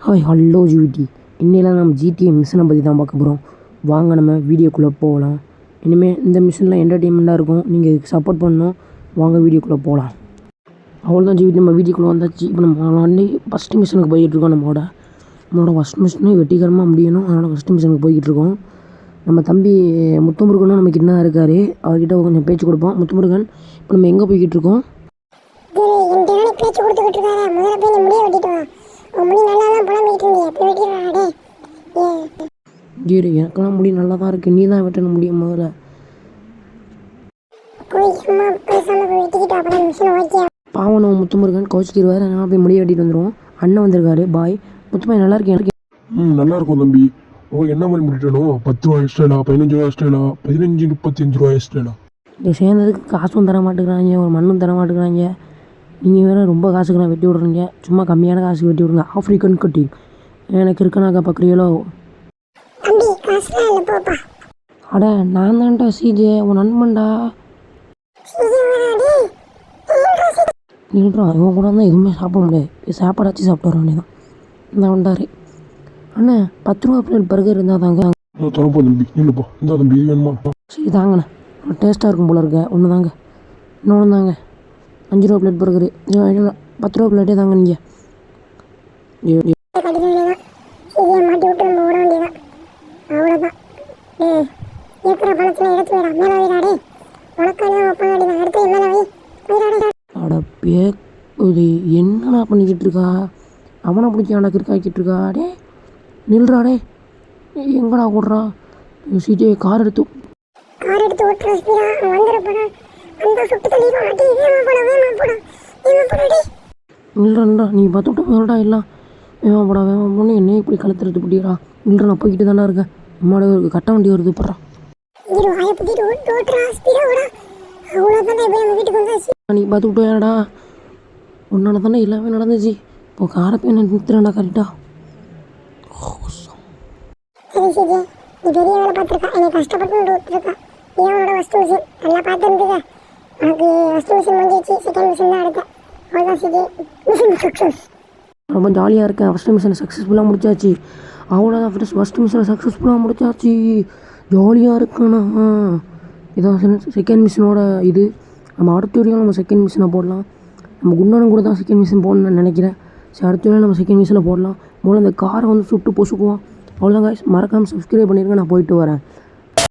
Hi hello ஜிவிடி. இன்னையில் நம்ம GTA மிஷினை பற்றி தான் பார்க்க போகிறோம். வாங்க நம்ம வீடியோக்குள்ளே போகலாம். இனிமேல் இந்த மிஷின்லாம் என்டர்டெயின்மெண்ட்டாக இருக்கும். நீங்கள் இதுக்கு சப்போர்ட் பண்ணணும். வாங்க வீடியோக்குள்ளே போகலாம். அவ்வளோதான் ஜிவிடி, நம்ம வீடியோக்குள்ளே வந்தாச்சு. இப்போ நம்ம வந்து ஃபஸ்ட்டு மிஷினுக்கு போய்கிட்ருக்கோம். நம்மளோட ஃபஸ்ட் மிஷினு வெற்றிகரமாக முடியணும். அதனால் ஃபஸ்ட்டு மிஷினுக்கு போய்கிட்ருக்கோம். நம்ம தம்பி முத்துமுருகனும் நம்ம கிட்ட தான் இருக்கார். அவர்கிட்ட கொஞ்சம் பேச்சு கொடுப்போம். முத்துமுருகன், இப்போ நம்ம எங்கே போய்கிட்ருக்கோம்? பேச்சு கொடுத்துக்கிட்டு இருக்காரு. முதல்ல போய் நீ முடிய வெட்டிட்டு வா. உன் முடி நல்லா தான் புலம்பிக்கிட்டு இருந்தியா, போய் வெட்டிடுறாடே. ஜீரு, எனக்கெல்லாம் முடி நல்லா தான் இருக்குது. நீ தான் வெட்டணும் முடியும். முதல்ல போய் சும்மா பேசாம போய் வெட்டிக்கிட்டு அப்புறம் மிஷின் ஓகே. பாவம் முத்துமுருகன் கோச்சிக்கிடுவார். அதனால் போய் முடிய வெட்டிட்டு வந்துடுவோம். அண்ணன் வந்திருக்காரு. பாய் முத்துமாய், நல்லா இருக்கேன். நல்லா இருக்கும் தம்பி. என்ன மாதிரி முடிட்டணும்? 10 ரூபா எக்ஸ்ட்ரா, 15 ரூபா எக்ஸ்ட்ரா, 15 35 ரூபா எக்ஸ்ட்ரா. இதை சேர்ந்ததுக்கு காசும் தர மாட்டேங்கிறாங்க, ஒரு மண்ணும் தர மாட்டேங்கிறாங்க. நீங்கள் வேறு ரொம்ப காசுக்கு நான் வெட்டி விட்றீங்க. சும்மா கம்மியான காசுக்கு வெட்டி விடுங்க. ஆஃப்ரிக்கன் கட்டிங் எனக்கு இருக்கனாக்கா பார்க்குறீங்களோ? தம்பி காசுலாம் இல்லை, போப்பா. அட, நான் தான்டா சிஜே, உன் நண்பன்டா. நின்றான். இவன் கூட தான் எதுவுமே சாப்பிட முடியாது. சாப்பாடாச்சு சாப்பிட்டு வர வேண்டியதான். இந்த வந்தார் அண்ணா. 10 ரூபா பிளேட் பர்கர் இருந்தால் தாங்க. தரப்போ தம்பி, இல்லைப்பா. இந்த தம்பி இது வேணுமா? சரி தாங்கண்ணே, டேஸ்ட்டாக இருக்கும் போல இருக்க. ஒன்று தாங்க, இன்னொன்று தாங்க. 5 ரூபா பிளேட் பர்கரு. 10 ரூபா பிளேட்டே தாங்க. நீங்கள் மாட்டி விட்டு நம்ம ஓட வேண்டியதான். அவ்வளோதான். இருக்கிற பணத்தில் எடுத்து விடா. மேலே வீடாடே உனக்கான வைப்பாடி தான். எடுத்து மேலே வை வீடாடே. அட இது என்னடா பண்ணிக்கிட்டு இருக்கா? அவனை பிடிச்சி அவனை கிறுக்காக்கிட்டு இருக்கா? டே நில்றாடே, எங்கடா ஓடுறா? சிஜே கார் எடுத்து ஓட்டுற ஸ்பீடா வந்துட போடா. அந்த சுட்டு தள்ளிடும். அடி வேமா போடா. நில்றா, நீ பார்த்துட்டு போடா. எல்லாம் வேமா போன என்ன இப்படி கழுத்துறது பிடிக்கிறா? நில்ற, நான் போய்கிட்டு தானே இருக்கேன். அம்மாட ஒரு கட்ட வண்டி வருது. போடுறா, நீ பார்த்துக்கிட்டு ஏடா? உன்னால தானே எல்லாமே நடந்துச்சு. இப்போ காரை போய் நான் நிறுத்துறேன்டா கரெக்டா. சரி சிஜே, நீ பெரிய வேலை பார்த்துருக்கா. என்னை கஷ்டப்பட்டு விட்டுருக்கா. ஏன் உன்னோட ஃபஸ்ட் மிஷின் நல்லா பார்த்துருந்துக்க. உனக்கு ஃபஸ்ட் மிஷின் முடிஞ்சிச்சு. செகண்ட் மிஷின் தான் எடுத்தேன். அவ்வளோதான் சிஜே, மிஷின் சக்ஸஸ். ரொம்ப ஜாலியாக இருக்கேன். ஃபஸ்ட்டு மிஷனை சக்ஸஸ்ஃபுல்லாக முடிச்சாச்சு. அவ்வளோதான், ஃபஸ்ட்டு மிஷனை சக்ஸஸ்ஃபுல்லாக முடிச்சாச்சு. ஜாலியாக இருக்கேண்ணா. இதான் செகண்ட் மிஷினோட இது. நம்ம அடுத்த வரையும் நம்ம செகண்ட் மிஷினை போடலாம். நம்ம குண்டானும் கூட தான் செகண்ட் மிஷின் போடணும்னு நினைக்கிறேன். சரி, அடுத்த வரையும் நம்ம செகண்ட் மிஷினை போடலாம். முதல்ல அந்த காரை வந்து சுட்டு பொசுக்குவோம். அவ்வளோதான் guys, மறக்காமல் சப்ஸ்கிரைப் பண்ணிடுங்க. நான் போயிட்டு வரேன்.